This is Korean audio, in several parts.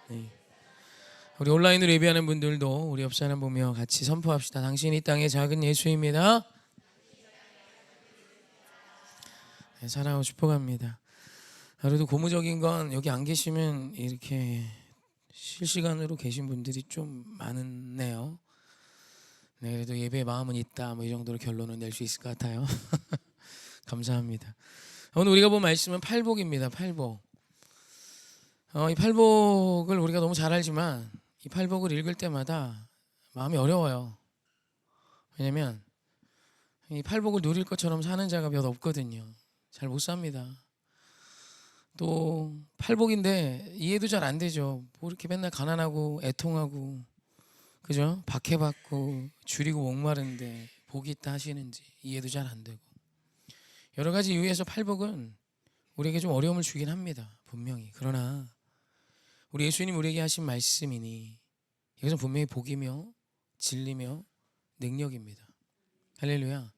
네. 우리 온라인으로 예배하는 분들도 우리 옆 사람 보며 같이 선포합시다. 당신이 이 땅의 작은 예수입니다. 네, 사랑하고 축복합니다. 그래도 고무적인 건 여기 안 계시면 이렇게 실시간으로 계신 분들이 좀 많네요. 네, 그래도 예배의 마음은 있다. 뭐 이 정도로 결론을 낼 수 있을 것 같아요. 감사합니다. 오늘 우리가 본 말씀은 팔복입니다. 팔복. 이 팔복을 우리가 너무 잘 알지만 이 팔복을 읽을 때마다 마음이 어려워요. 왜냐면 이 팔복을 누릴 것처럼 사는 자가 몇 없거든요. 잘 못 삽니다. 또 팔복인데 이해도 잘 안 되죠. 뭐 이렇게 맨날 가난하고 애통하고 그죠? 박해받고 줄이고 목마른데 복이 있다 하시는지 이해도 잘 안 되고 여러 가지 이유에서 팔복은 우리에게 좀 어려움을 주긴 합니다. 분명히. 그러나 우리 예수님 우리에게 하신 말씀이니 이것은 분명히 복이며 진리며 능력입니다. 할렐루야.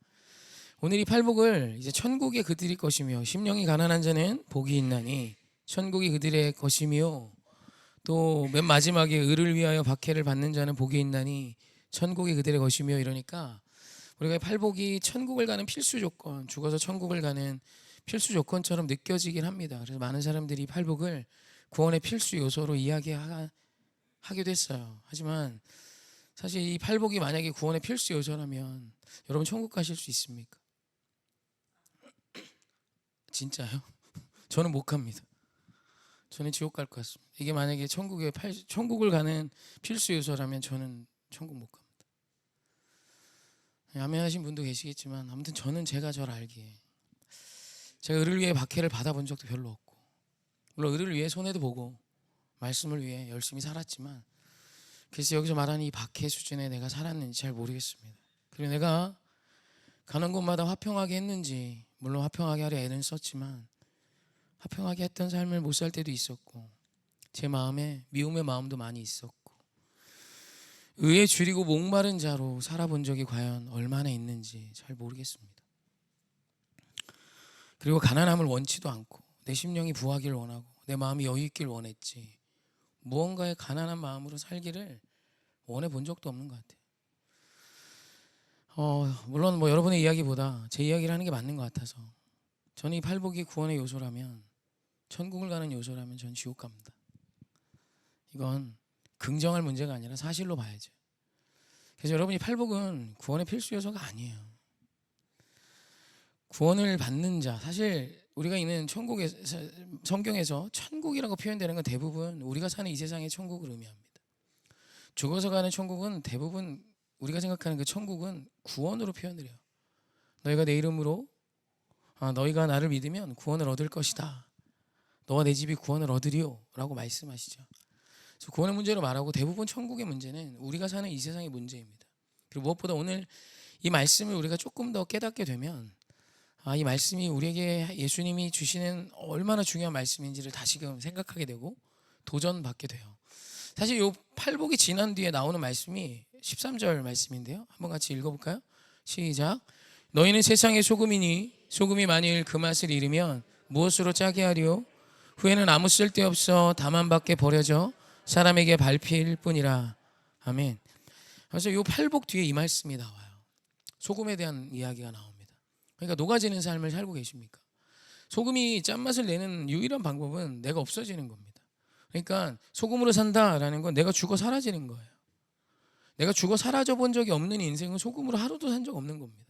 오늘 이 팔복을 이제 천국의 그들이 것이며 심령이 가난한 자는 복이 있나니 천국이 그들의 것이며 또 맨 마지막에 의를 위하여 박해를 받는 자는 복이 있나니 천국이 그들의 것이며 이러니까 우리가 팔복이 천국을 가는 필수 조건, 죽어서 천국을 가는 필수 조건처럼 느껴지긴 합니다. 그래서 많은 사람들이 팔복을 구원의 필수 요소로 이야기하기도 했어요. 하지만 사실 이 팔복이 만약에 구원의 필수 요소라면 여러분 천국 가실 수 있습니까? 진짜요? 저는 못 갑니다. 저는 지옥 갈 것 같습니다. 이게 만약에 천국을 가는 필수 요소라면 저는 천국 못 갑니다. 아멘하신 분도 계시겠지만 아무튼 저는 제가 저를 알기에 제가 의를 위해 박해를 받아본 적도 별로 없고 물론 의를 위해 손해도 보고 말씀을 위해 열심히 살았지만 그래서 여기서 말하는 이 박해 수준에 내가 살았는지 잘 모르겠습니다. 그리고 내가 가는 곳마다 화평하게 했는지 물론 화평하게 하려 애는 썼지만 화평하게 했던 삶을 못 살 때도 있었고 제 마음에 미움의 마음도 많이 있었고 의에 줄이고 목마른 자로 살아본 적이 과연 얼마나 있는지 잘 모르겠습니다. 그리고 가난함을 원치도 않고 내 심령이 부하기를 원하고 내 마음이 여유 있길 원했지 무언가의 가난한 마음으로 살기를 원해 본 적도 없는 것 같아요. 물론 뭐 여러분의 이야기보다 제 이야기를 하는 게 맞는 것 같아서 저는 이 팔복이 구원의 요소라면 천국을 가는 요소라면 전 지옥 갑니다. 이건 긍정할 문제가 아니라 사실로 봐야죠. 그래서 여러분이 팔복은 구원의 필수 요소가 아니에요. 구원을 받는 자 사실 우리가 있는 천국에서 성경에서 천국이라고 표현되는 건 대부분 우리가 사는 이 세상의 천국을 의미합니다. 죽어서 가는 천국은 대부분 우리가 생각하는 그 천국은 구원으로 표현을 해요. 너희가 내 이름으로 너희가 나를 믿으면 구원을 얻을 것이다. 너와 내 집이 구원을 얻으리요 라고 말씀하시죠. 그래서 구원의 문제로 말하고 대부분 천국의 문제는 우리가 사는 이 세상의 문제입니다. 그리고 무엇보다 오늘 이 말씀을 우리가 조금 더 깨닫게 되면 이 말씀이 우리에게 예수님이 주시는 얼마나 중요한 말씀인지를 다시금 생각하게 되고 도전받게 돼요. 사실 이 팔복이 지난 뒤에 나오는 말씀이 13절 말씀인데요. 한번 같이 읽어볼까요? 시작. 너희는 세상의 소금이니 소금이 만일 그 맛을 잃으면 무엇으로 짜게 하리요? 후에는 아무 쓸데없어 다만 밖에 버려져 사람에게 밟힐 뿐이라. 아멘. 그래서 이 팔복 뒤에 이 말씀이 나와요. 소금에 대한 이야기가 나옵니다. 그러니까 녹아지는 삶을 살고 계십니까? 소금이 짠맛을 내는 유일한 방법은 내가 없어지는 겁니다. 그러니까 소금으로 산다라는 건 내가 죽어 사라지는 거예요. 내가 죽어 사라져 본 적이 없는 인생은 소금으로 하루도 산 적 없는 겁니다.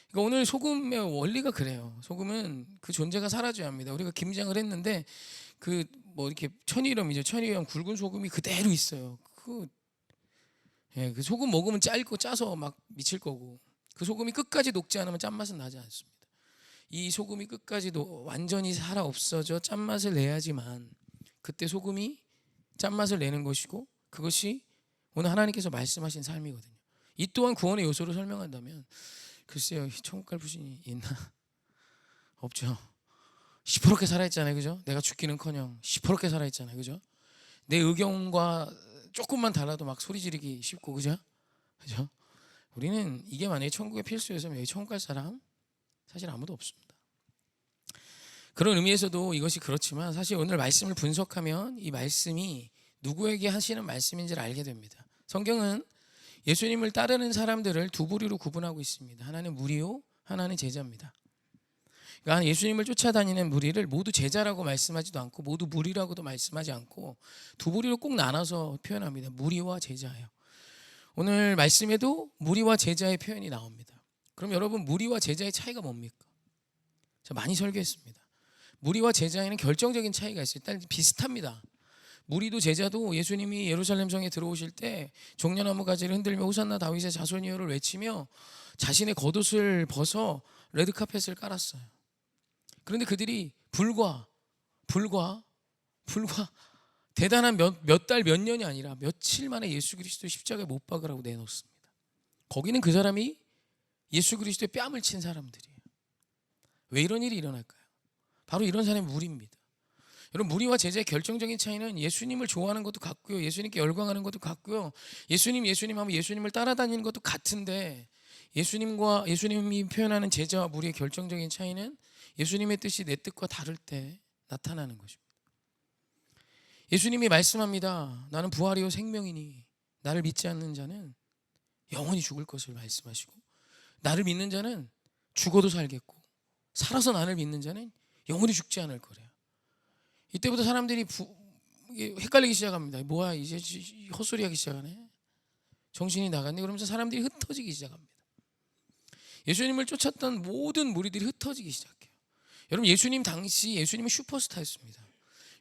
그러니까 오늘 소금의 원리가 그래요. 소금은 그 존재가 사라져야 합니다. 우리가 김장을 했는데 그 뭐 이렇게 천일염이죠. 천일염 굵은 소금이 그대로 있어요. 그 소금 먹으면 짜서 막 미칠 거고 그 소금이 끝까지 녹지 않으면 짠맛은 나지 않습니다. 이 소금이 끝까지 완전히 살아 없어져 짠맛을 내야지만 그때 소금이 짠맛을 내는 것이고 그것이 오늘 하나님께서 말씀하신 삶이거든요. 이 또한 구원의 요소로 설명한다면 글쎄요, 천국 갈 부신이 있나? 없죠. 시퍼렇게 살아있잖아요, 그죠? 내가 죽기는커녕 시퍼렇게 살아있잖아요, 그죠? 내 의견과 조금만 달라도 막 소리 지르기 쉽고, 그죠? 그죠? 우리는 이게 만약에 천국의 필수였으면 여기 천국 갈 사람 사실 아무도 없습니다. 그런 의미에서도 이것이 그렇지만 사실 오늘 말씀을 분석하면 이 말씀이 누구에게 하시는 말씀인지를 알게 됩니다. 성경은 예수님을 따르는 사람들을 두 부류로 구분하고 있습니다. 하나는 무리요, 하나는 제자입니다. 그러니까 예수님을 쫓아다니는 무리를 모두 제자라고 말씀하지도 않고 모두 무리라고도 말씀하지 않고 두 부류로 꼭 나눠서 표현합니다. 무리와 제자예요. 오늘 말씀에도 무리와 제자의 표현이 나옵니다. 그럼 여러분, 무리와 제자의 차이가 뭡니까? 제가 많이 설교했습니다. 무리와 제자에는 결정적인 차이가 있어요. 일단 비슷합니다. 무리도 제자도 예수님이 예루살렘 성에 들어오실 때 종려나무 가지를 흔들며 호산나 다윗의 자손이여를 외치며 자신의 겉옷을 벗어 레드카펫을 깔았어요. 그런데 그들이 불과 대단한 몇 달 몇 년이 아니라 며칠 만에 예수 그리스도 십자가에 못 박으라고 내놓습니다. 거기는 그 사람이 예수 그리스도의 뺨을 친 사람들이에요. 왜 이런 일이 일어날까요? 바로 이런 사람이 무리입니다. 여러분, 무리와 제자의 결정적인 차이는 예수님을 좋아하는 것도 같고요, 예수님께 열광하는 것도 같고요, 예수님 하면 예수님을 따라다니는 것도 같은데, 예수님이 표현하는 제자와 무리의 결정적인 차이는 예수님의 뜻이 내 뜻과 다를 때 나타나는 것입니다. 예수님이 말씀합니다. 나는 부활이요 생명이니 나를 믿지 않는 자는 영원히 죽을 것을 말씀하시고, 나를 믿는 자는 죽어도 살겠고 살아서 나를 믿는 자는 영원히 죽지 않을 거래요. 이때부터 사람들이 헷갈리기 시작합니다. 뭐야, 이제 헛소리하기 시작하네, 정신이 나갔네, 그러면서 사람들이 흩어지기 시작합니다. 예수님을 쫓았던 모든 무리들이 흩어지기 시작해요. 여러분, 예수님 당시 예수님은 슈퍼스타였습니다.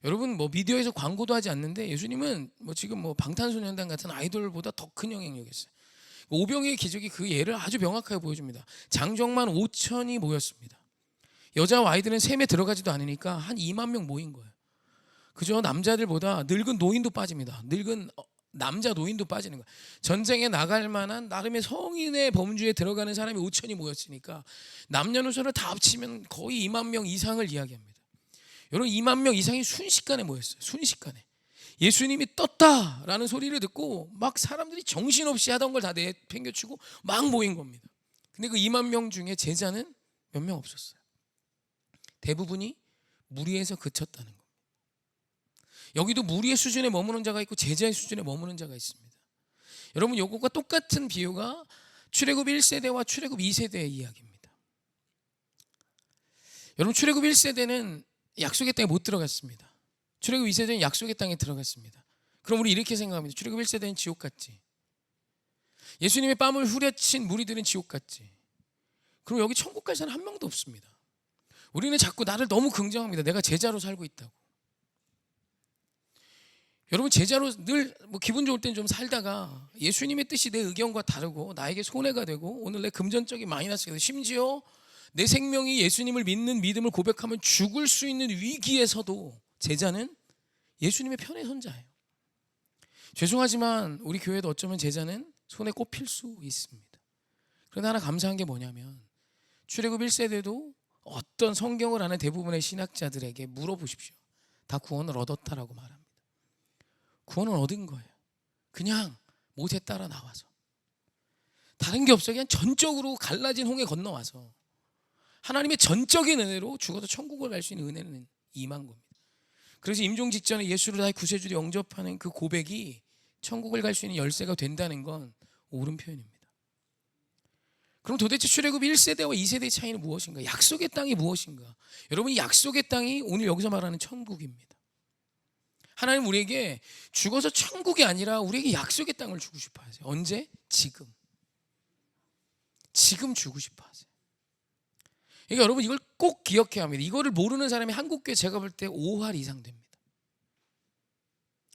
여러분, 미디어에서 광고도 하지 않는데 예수님은 지금 방탄소년단 같은 아이돌보다 더 큰 영향력이었어요. 오병이의 기적이 그 예를 아주 명확하게 보여줍니다. 장정만 5천이 모였습니다. 여자와 아이들은 셈에 들어가지도 않으니까 한 2만 명 모인 거예요. 그저 남자들보다 늙은 노인도 빠집니다. 늙은 남자 노인도 빠지는 거예요. 전쟁에 나갈 만한 나름의 성인의 범주에 들어가는 사람이 5천이 모였으니까 남녀노소를 다 합치면 거의 2만 명 이상을 이야기합니다. 여러분, 2만 명 이상이 순식간에 모였어요. 순식간에 예수님이 떴다라는 소리를 듣고 막 사람들이 정신없이 하던 걸 다 내팽겨치고 막 모인 겁니다. 근데 그 2만 명 중에 제자는 몇 명 없었어요. 대부분이 무리에서 그쳤다는 겁니다. 여기도 무리의 수준에 머무는 자가 있고 제자의 수준에 머무는 자가 있습니다. 여러분, 이것과 똑같은 비유가 출애굽 1세대와 출애굽 2세대의 이야기입니다. 여러분, 출애굽 1세대는 약속의 땅에 못 들어갔습니다. 출애굽 2세대는 약속의 땅에 들어갔습니다. 그럼 우리 이렇게 생각합니다. 출애굽 1세대는 지옥 같지, 예수님의 뺨을 후려친 무리들은 지옥 같지. 그럼 여기 천국 갈 사람 한 명도 없습니다. 우리는 자꾸 나를 너무 긍정합니다. 내가 제자로 살고 있다고. 여러분, 제자로 늘 기분 좋을 땐 좀 살다가 예수님의 뜻이 내 의견과 다르고 나에게 손해가 되고 오늘 내 금전적인 마이너스가 되고 심지어 내 생명이 예수님을 믿는 믿음을 고백하면 죽을 수 있는 위기에서도 제자는 예수님의 편에 선 자예요. 죄송하지만 우리 교회도 어쩌면 제자는 손에 꼽힐 수 있습니다. 그런데 하나 감사한 게 뭐냐면 출애굽 1세대도 어떤 성경을 아는 대부분의 신학자들에게 물어보십시오. 다 구원을 얻었다라고 말합니다. 구원을 얻은 거예요. 그냥 모세 따라 나와서. 다른 게 없어요. 그냥 전적으로 갈라진 홍해 건너와서 하나님의 전적인 은혜로 죽어도 천국을 갈 수 있는 은혜는 임한 겁니다. 그래서 임종 직전에 예수를 나의 구세주로 영접하는 그 고백이 천국을 갈 수 있는 열쇠가 된다는 건 옳은 표현입니다. 그럼 도대체 출애굽 1세대와 2세대의 차이는 무엇인가? 약속의 땅이 무엇인가? 여러분, 이 약속의 땅이 오늘 여기서 말하는 천국입니다. 하나님 우리에게 죽어서 천국이 아니라 우리에게 약속의 땅을 주고 싶어 하세요. 언제? 지금 주고 싶어 하세요. 그러니까 여러분, 이걸 꼭 기억해야 합니다. 이거를 모르는 사람이 한국교회 제가 볼 때 5할 이상 됩니다.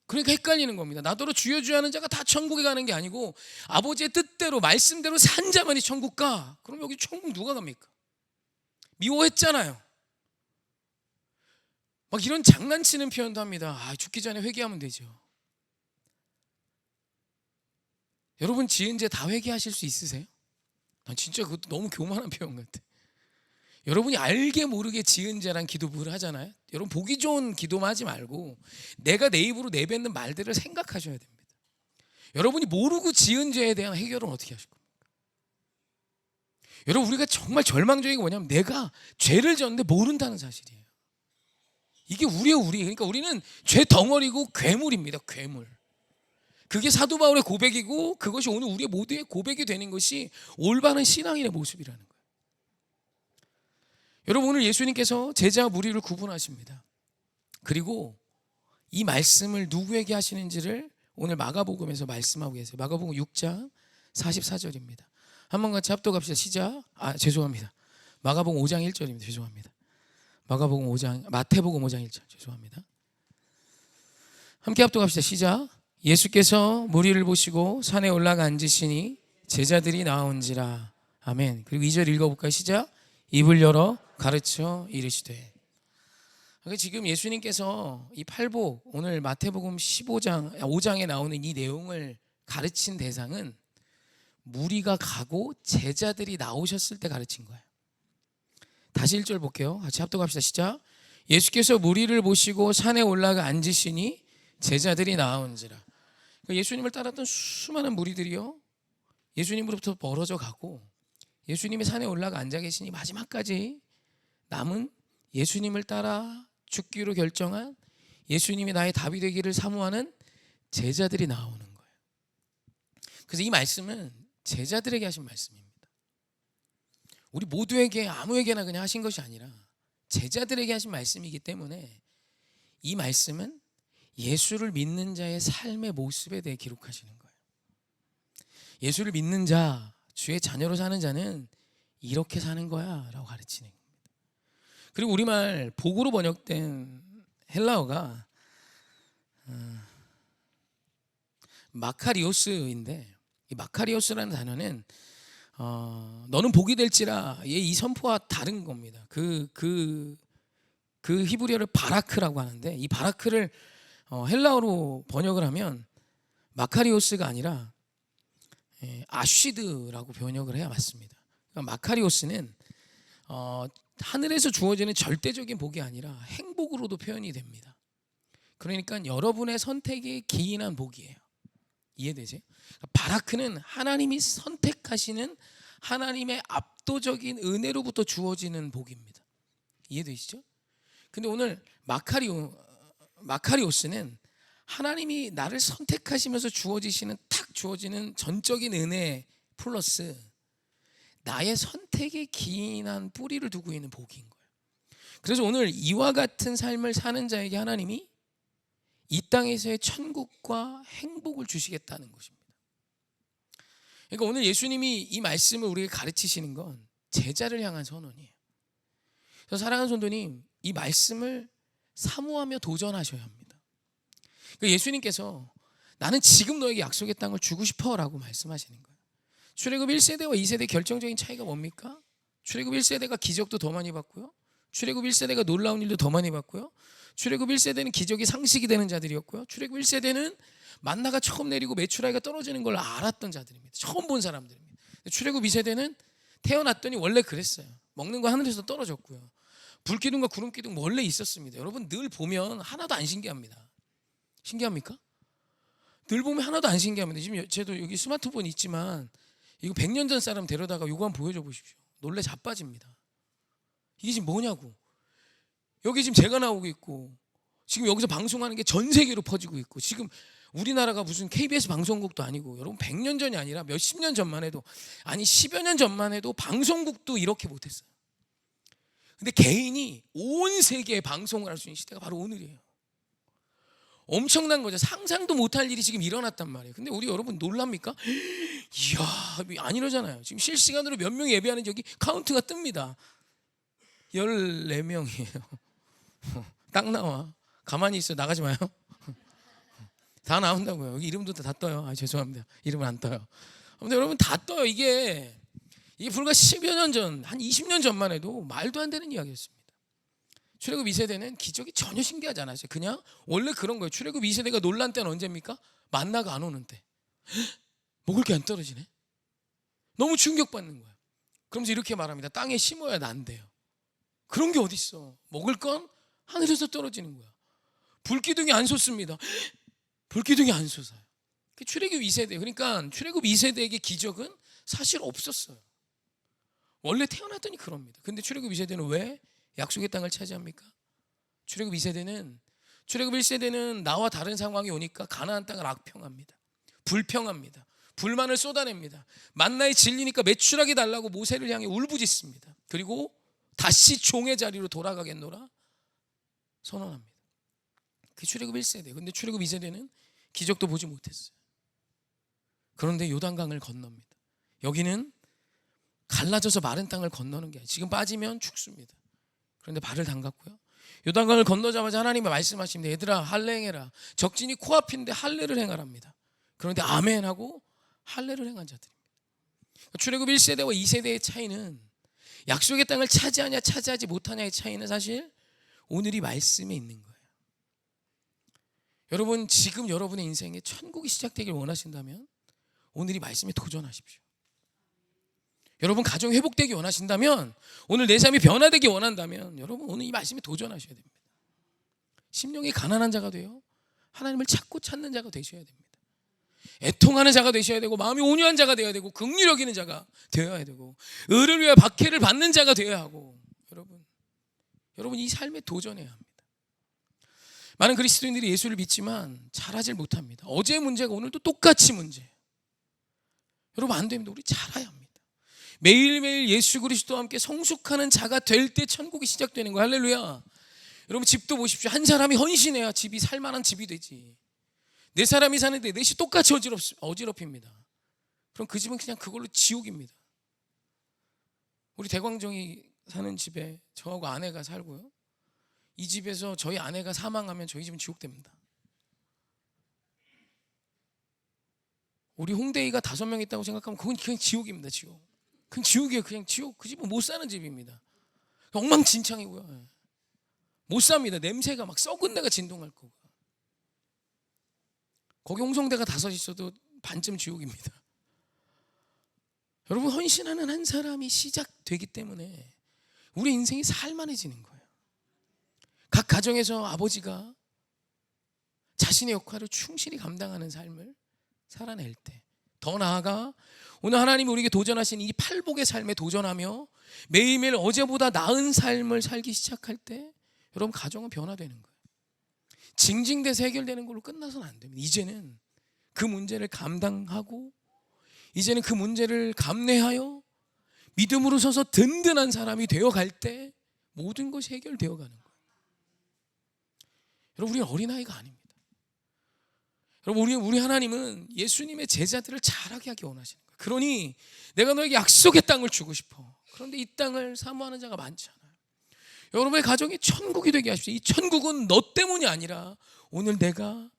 그러니까 헷갈리는 겁니다. 나더러 주여 주여 하는 자가 다 천국에 가는 게 아니고 아버지의 뜻대로 말씀대로 산 자만이 천국 가. 그럼 여기 천국 누가 갑니까? 미워했잖아요. 막 이런 장난치는 표현도 합니다. 죽기 전에 회개하면 되죠. 여러분, 지은 죄 다 회개하실 수 있으세요? 난 진짜 그것도 너무 교만한 표현 같아. 여러분이 알게 모르게 지은 죄란 기도를 하잖아요. 여러분, 보기 좋은 기도만 하지 말고 내가 내 입으로 내뱉는 말들을 생각하셔야 됩니다. 여러분이 모르고 지은 죄에 대한 해결은 어떻게 하실 겁니까? 여러분, 우리가 정말 절망적인 게 뭐냐면 내가 죄를 졌는데 모른다는 사실이에요. 이게 우리. 그러니까 우리는 죄 덩어리고 괴물입니다. 괴물. 그게 사도 바울의 고백이고 그것이 오늘 우리 모두의 고백이 되는 것이 올바른 신앙인의 모습이라는 거예요. 여러분, 오늘 예수님께서 제자와 무리를 구분하십니다. 그리고 이 말씀을 누구에게 하시는지를 오늘 마가복음에서 말씀하고 계세요. 마가복음 6장 44절입니다. 한번 같이 합독합시다. 시작. 죄송합니다. 마가복음 5장 1절입니다. 죄송합니다. 마태복음 5장 1절. 죄송합니다. 함께 합독합시다. 시작. 예수께서 무리를 보시고 산에 올라가 앉으시니 제자들이 나온지라. 아멘. 그리고 2절 읽어볼까요? 시작. 입을 열어 가르쳐 이르시되. 지금 예수님께서 이 팔복, 오늘 마태복음 5장에 나오는 이 내용을 가르친 대상은 무리가 가고 제자들이 나오셨을 때 가르친 거예요. 다시 1절 볼게요. 같이 합독합시다. 시작. 예수께서 무리를 보시고 산에 올라가 앉으시니 제자들이 나온지라. 예수님을 따랐던 수많은 무리들이요, 예수님으로부터 멀어져 가고 예수님이 산에 올라가 앉아 계시니 마지막까지 남은 예수님을 따라 죽기로 결정한, 예수님이 나의 답이 되기를 사모하는 제자들이 나오는 거예요. 그래서 이 말씀은 제자들에게 하신 말씀입니다. 우리 모두에게 아무에게나 그냥 하신 것이 아니라 제자들에게 하신 말씀이기 때문에 이 말씀은 예수를 믿는 자의 삶의 모습에 대해 기록하시는 거예요. 예수를 믿는 자, 주의 자녀로 사는 자는 이렇게 사는 거야 라고 가르치는 겁니다. 그리고 우리말 복으로 번역된 헬라어가 마카리오스인데, 이 마카리오스라는 단어는 너는 복이 될지라, 이 선포와 다른 겁니다. 그 히브리어를 바라크라고 하는데, 이 바라크를 헬라어로 번역을 하면 마카리오스가 아니라 아쉬드라고 번역을 해야 맞습니다. 그러니까 마카리오스는 하늘에서 주어지는 절대적인 복이 아니라 행복으로도 표현이 됩니다. 그러니까 여러분의 선택에 기인한 복이에요. 이해되죠? 바라크는 하나님이 선택하시는 하나님의 압도적인 은혜로부터 주어지는 복입니다. 이해되시죠? 근데 오늘 마카리오스는 하나님이 나를 선택하시면서 탁 주어지는 전적인 은혜 플러스 나의 선택에 기인한 뿌리를 두고 있는 복인 거예요. 그래서 오늘 이와 같은 삶을 사는 자에게 하나님이 이 땅에서의 천국과 행복을 주시겠다는 것입니다. 그러니까 오늘 예수님이 이 말씀을 우리에게 가르치시는 건 제자를 향한 선언이에요. 그래서 사랑하는 성도님, 이 말씀을 사모하며 도전하셔야 합니다. 그러니까 예수님께서 나는 지금 너에게 약속의 땅을 주고 싶어 라고 말씀하시는 거예요. 출애굽 1세대와 2세대 결정적인 차이가 뭡니까? 출애굽 1세대가 기적도 더 많이 봤고요, 출애굽 1세대가 놀라운 일도 더 많이 봤고요, 출애굽 1세대는 기적이 상식이 되는 자들이었고요, 출애굽 1세대는 만나가 처음 내리고 메추라기가 떨어지는 걸 알았던 자들입니다. 처음 본 사람들입니다. 출애굽 2세대는 태어났더니 원래 그랬어요. 먹는 거 하늘에서 떨어졌고요, 불기둥과 구름기둥 원래 있었습니다. 여러분 늘 보면 하나도 안 신기합니다. 신기합니까? 늘 보면 하나도 안 신기합니다. 지금 저도 여기 스마트폰 있지만 이거 100년 전 사람 데려다가 이거 한번 보여줘 보십시오. 놀래 자빠집니다. 이게 지금 뭐냐고. 여기 지금 제가 나오고 있고 지금 여기서 방송하는 게 전 세계로 퍼지고 있고, 지금 우리나라가 무슨 KBS 방송국도 아니고, 여러분 100년 전이 아니라 몇십 년 전만 해도, 아니 10여 년 전만 해도 방송국도 이렇게 못했어요. 근데 개인이 온 세계에 방송을 할 수 있는 시대가 바로 오늘이에요. 엄청난 거죠. 상상도 못할 일이 지금 일어났단 말이에요. 근데 우리 여러분 놀랍니까? 이야, 안 이러잖아요. 지금 실시간으로 몇 명 예배하는지 여기 카운트가 뜹니다. 14명이에요. 딱 나와. 가만히 있어. 나가지 마요. 다 나온다고요. 여기 이름도 다 떠요. 죄송합니다. 이름은 안 떠요. 근데 여러분 다 떠요. 이게 불과 10여 년 전, 한 20년 전만 해도 말도 안 되는 이야기였습니다. 출애굽 2세대는 기적이 전혀 신기하지 않았어요. 그냥 원래 그런 거예요. 출애굽 2세대가 놀란 때는 언제입니까? 만나가 안 오는 때. 먹을 게 안 떨어지네. 너무 충격받는 거예요. 그러면서 이렇게 말합니다. 땅에 심어야 난대요. 그런 게 어딨어. 먹을 건 하늘에서 떨어지는 거야. 불기둥이 안 솟습니다. 불기둥이 안 솟아요. 출애굽 2세대. 그러니까 출애굽 2세대에게 기적은 사실 없었어요. 원래 태어났더니 그럽니다. 근데 출애굽 2세대는 왜 약속의 땅을 차지합니까? 출애굽 2세대는 출애굽 1세대는 나와 다른 상황이 오니까 가나안 땅을 악평합니다. 불평합니다. 불만을 쏟아냅니다. 만나의 진리니까 매출하게 달라고 모세를 향해 울부짖습니다. 그리고 다시 종의 자리로 돌아가겠노라 선언합니다. 그 출애굽 1세대. 근데 출애굽 2세대는 기적도 보지 못했어요. 그런데 요단강을 건넙니다. 여기는 갈라져서 마른 땅을 건너는 게 아니에요. 지금 빠지면 죽습니다. 그런데 발을 담갔고요. 요단강을 건너자마자 하나님이 말씀하십니다. 얘들아 할례 행해라. 적진이 코앞인데 할례를 행하랍니다. 그런데 아멘 하고 할례를 행한 자들입니다. 출애굽 1세대와 2세대의 차이는 약속의 땅을 차지하냐 차지하지 못하냐의 차이는 사실 오늘 이 말씀에 있는 거예요. 여러분 지금 여러분의 인생에 천국이 시작되길 원하신다면 오늘 이 말씀에 도전하십시오. 여러분 가정이 회복되기 원하신다면, 오늘 내 삶이 변화되기 원한다면 여러분 오늘 이 말씀에 도전하셔야 됩니다. 심령이 가난한 자가 되어 하나님을 찾고 찾는 자가 되셔야 됩니다. 애통하는 자가 되셔야 되고, 마음이 온유한 자가 되어야 되고, 긍휼히 여기는 자가 되어야 되고, 의를 위해 박해를 받는 자가 되어야 하고, 여러분 이 삶에 도전해야 합니다. 많은 그리스도인들이 예수를 믿지만 잘하질 못합니다. 어제의 문제가 오늘도 똑같이 문제예요. 여러분 안 됩니다. 우리 잘해야 합니다. 매일매일 예수 그리스도와 함께 성숙하는 자가 될 때 천국이 시작되는 거예요. 할렐루야. 여러분 집도 보십시오. 한 사람이 헌신해야 집이 살만한 집이 되지. 네 사람이 사는데 넷이 똑같이 어지럽힙니다. 그럼 그 집은 그냥 그걸로 지옥입니다. 우리 대광정이 사는 집에 저하고 아내가 살고요. 이 집에서 저희 아내가 사망하면 저희 집은 지옥 됩니다. 우리 홍대이가 5명 있다고 생각하면 그건 그냥 지옥입니다. 지옥. 그냥 지옥이에요. 그냥 지옥. 그 집은 못 사는 집입니다. 엉망진창이고요. 못 삽니다. 냄새가 막 썩은 데가 진동할 거고. 거기 홍성대가 5 있어도 반쯤 지옥입니다. 여러분 헌신하는 한 사람이 시작되기 때문에 우리 인생이 살만해지는 거예요. 각 가정에서 아버지가 자신의 역할을 충실히 감당하는 삶을 살아낼 때, 더 나아가 오늘 하나님이 우리에게 도전하신 이 팔복의 삶에 도전하며 매일매일 어제보다 나은 삶을 살기 시작할 때 여러분 가정은 변화되는 거예요. 징징대서 해결되는 걸로 끝나서는 안 됩니다. 이제는 그 문제를 감당하고, 이제는 그 문제를 감내하여 믿음으로 서서 든든한 사람이 되어갈 때 모든 것이 해결되어 가는 거예요. 여러분 우리는 어린아이가 아닙니다. 여러분 우리 하나님은 예수님의 제자들을 자라게 하기 원하시는 거예요. 그러니 내가 너에게 약속의 땅을 주고 싶어. 그런데 이 땅을 사모하는 자가 많지 않아요. 여러분의 가정이 천국이 되게 하십시오. 이 천국은 너 때문이 아니라 오늘 내가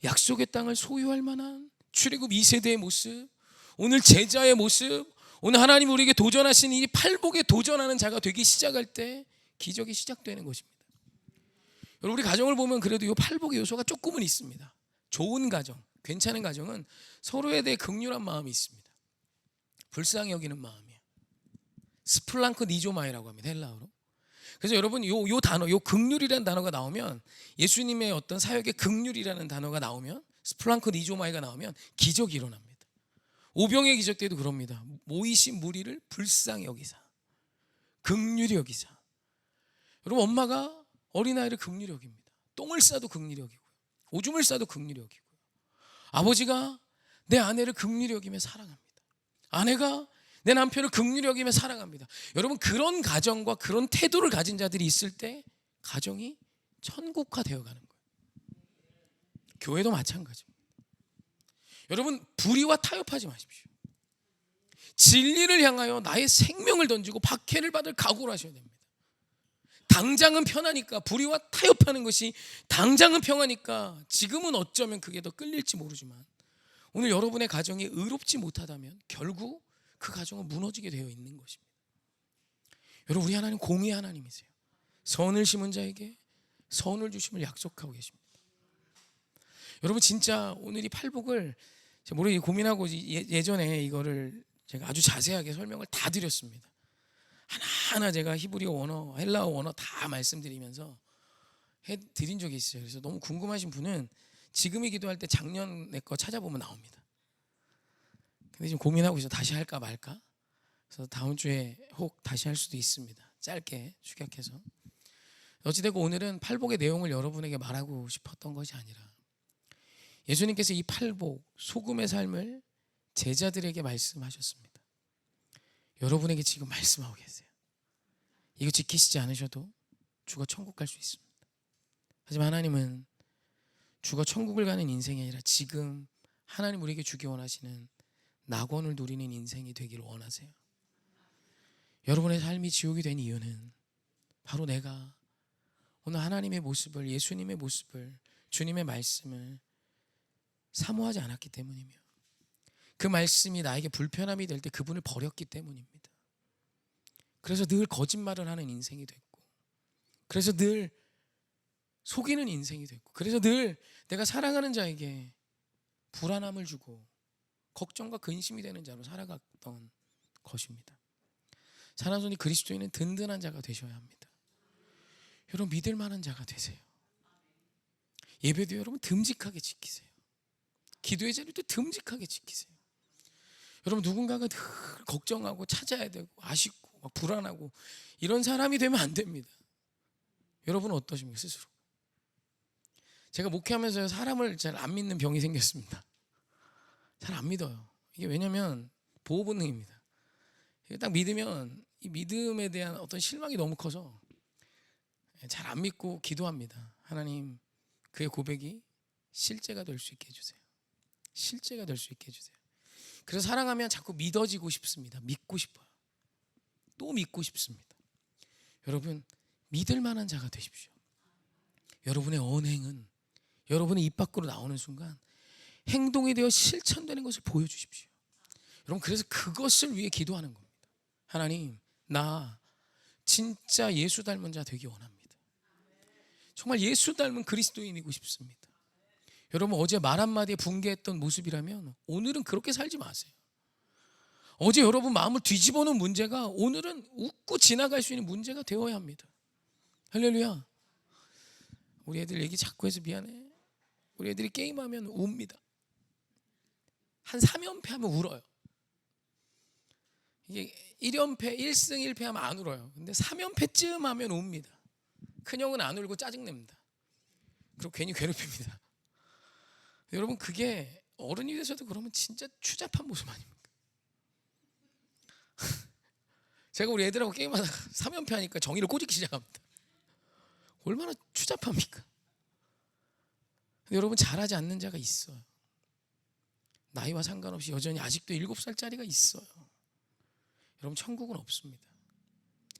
약속의 땅을 소유할 만한 출애굽 2세대의 모습, 오늘 제자의 모습, 오늘 하나님 우리에게 도전하신 이 팔복에 도전하는 자가 되기 시작할 때 기적이 시작되는 것입니다. 여러분 우리 가정을 보면 그래도 이 팔복의 요소가 조금은 있습니다. 좋은 가정, 괜찮은 가정은 서로에 대해 긍휼한 마음이 있습니다. 불쌍히 여기는 마음이에요. 스플랑크 니조마이라고 합니다. 헬라어로. 그래서 여러분 요 단어, 요 긍휼이라는 단어가 나오면, 예수님의 어떤 사역의 긍휼이라는 단어가 나오면, 스플랑크 니조마이가 나오면 기적이 일어납니다. 오병의 기적 때도 그럽니다. 모이신 무리를 불쌍히 여기사, 긍휼히 여기사. 여러분 엄마가 어린아이를 긍휼히 여깁니다. 똥을 싸도 긍휼히 여기고, 오줌을 싸도 긍휼히 여기고, 아버지가 내 아내를 긍휼히 여기며 사랑합니다. 아내가 내 남편을 긍휼히 여기며 사랑합니다. 여러분 그런 가정과 그런 태도를 가진 자들이 있을 때 가정이 천국화 되어가는 거예요. 교회도 마찬가지입니다. 여러분 불의와 타협하지 마십시오. 진리를 향하여 나의 생명을 던지고 박해를 받을 각오를 하셔야 됩니다. 당장은 편하니까, 불의와 타협하는 것이 당장은 평하니까 지금은 어쩌면 그게 더 끌릴지 모르지만, 오늘 여러분의 가정이 의롭지 못하다면 결국 그 가정은 무너지게 되어 있는 것입니다. 여러분 우리 하나님 공의의 하나님이세요. 선을 심은 자에게 선을 주심을 약속하고 계십니다. 여러분 진짜 오늘 이 팔복을 제가 고민하고 예전에 이거를 제가 아주 자세하게 설명을 다 드렸습니다. 하나하나 제가 히브리어 원어, 헬라어 원어 다 말씀드리면서 해드린 적이 있어요. 그래서 너무 궁금하신 분은 지금이 기도할 때 작년에 거 찾아보면 나옵니다. 근데 지금 고민하고 있어요. 다시 할까 말까. 그래서 다음 주에 혹 다시 할 수도 있습니다. 짧게 축약해서. 어찌되고 오늘은 팔복의 내용을 여러분에게 말하고 싶었던 것이 아니라 예수님께서 이 팔복, 소금의 삶을 제자들에게 말씀하셨습니다. 여러분에게 지금 말씀하고 계세요. 이거 지키시지 않으셔도 죽어 천국 갈 수 있습니다. 하지만 하나님은 죽어 천국을 가는 인생이 아니라 지금 하나님 우리에게 주기 원하시는 낙원을 누리는 인생이 되기를 원하세요. 여러분의 삶이 지옥이 된 이유는 바로 내가 오늘 하나님의 모습을, 예수님의 모습을, 주님의 말씀을 사모하지 않았기 때문이며 그 말씀이 나에게 불편함이 될 때 그분을 버렸기 때문입니다. 그래서 늘 거짓말을 하는 인생이 됐고, 그래서 늘 속이는 인생이 됐고, 그래서 늘 내가 사랑하는 자에게 불안함을 주고 걱정과 근심이 되는 자로 살아갔던 것입니다. 사랑하는 그리스도인은 든든한 자가 되셔야 합니다. 여러분 믿을 만한 자가 되세요. 예배도 여러분 듬직하게 지키세요. 기도의 자리도 듬직하게 지키세요. 여러분 누군가가 늘 걱정하고 찾아야 되고 아쉽고 막 불안하고 이런 사람이 되면 안 됩니다. 여러분은 어떠십니까 스스로? 제가 목회하면서 사람을 잘 안 믿는 병이 생겼습니다. 잘 안 믿어요. 이게 왜냐면 보호 본능입니다. 딱 믿으면 이 믿음에 대한 어떤 실망이 너무 커서 잘 안 믿고 기도합니다. 하나님 그의 고백이 실제가 될 수 있게 해주세요. 실제가 될 수 있게 해주세요. 그래서 사랑하면 자꾸 믿어지고 싶습니다. 믿고 싶어요. 또 믿고 싶습니다. 여러분 믿을 만한 자가 되십시오. 여러분의 언행은 여러분의 입 밖으로 나오는 순간 행동이 되어 실천되는 것을 보여주십시오. 여러분 그래서 그것을 위해 기도하는 겁니다. 하나님 나 진짜 예수 닮은 자 되기 원합니다. 정말 예수 닮은 그리스도인이고 싶습니다. 여러분 어제 말 한마디에 붕괴했던 모습이라면 오늘은 그렇게 살지 마세요. 어제 여러분 마음을 뒤집어 놓은 문제가 오늘은 웃고 지나갈 수 있는 문제가 되어야 합니다. 할렐루야. 우리 애들 얘기 자꾸 해서 미안해. 우리 애들이 게임하면 웁니다. 한 3연패 하면 울어요. 이게 1연패 1승 1패 하면 안 울어요. 근데 3연패쯤 하면 웁니다. 큰형은 안 울고 짜증냅니다. 그리고 괜히 괴롭힙니다. 여러분 그게 어른이 돼서도 그러면 진짜 추잡한 모습 아닙니까? 제가 우리 애들하고 게임하다가 3연패 하니까 정의를 꼬집기 시작합니다. 얼마나 추잡합니까? 근데 여러분 잘하지 않는 자가 있어요. 나이와 상관없이 여전히 아직도 7살짜리가 있어요. 여러분 천국은 없습니다.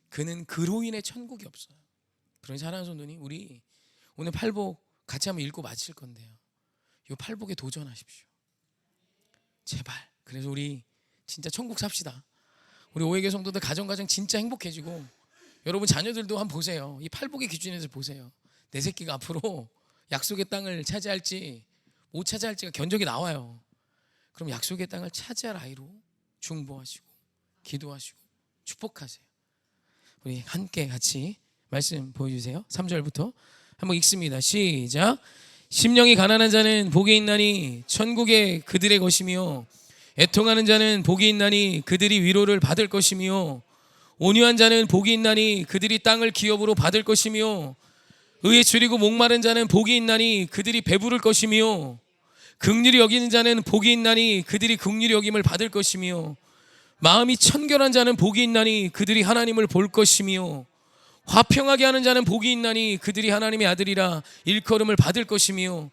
그는 그로 인해 천국이 없어요. 그러니 사랑하는 성도님 우리 오늘 팔복 같이 한번 읽고 마칠 건데요. 이 팔복에 도전하십시오. 제발. 그래서 우리 진짜 천국 삽시다. 우리 오해교 성도들 가정 진짜 행복해지고 여러분 자녀들도 한번 보세요. 이 팔복의 기준에서 보세요. 내 새끼가 앞으로 약속의 땅을 차지할지 못 차지할지가 견적이 나와요. 그럼 약속의 땅을 차지할 아이로 중보하시고 기도하시고 축복하세요. 우리 함께 같이 말씀 보여주세요. 3절부터 한번 읽습니다. 시작. 심령이 가난한 자는 복이 있나니 천국에 그들의 것이며 애통하는 자는 복이 있나니 그들이 위로를 받을 것이며 온유한 자는 복이 있나니 그들이 땅을 기업으로 받을 것이며 의에 줄이고 목마른 자는 복이 있나니 그들이 배부를 것이며 긍휼히 여기는 자는 복이 있나니 그들이 긍휼히 여김을 받을 것이며 마음이 청결한 자는 복이 있나니 그들이 하나님을 볼 것이며 화평하게 하는 자는 복이 있나니 그들이 하나님의 아들이라 일컬음을 받을 것이며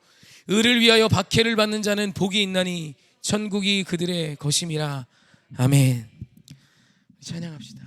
의를 위하여 박해를 받는 자는 복이 있나니 천국이 그들의 것임이라. 아멘. 찬양합시다.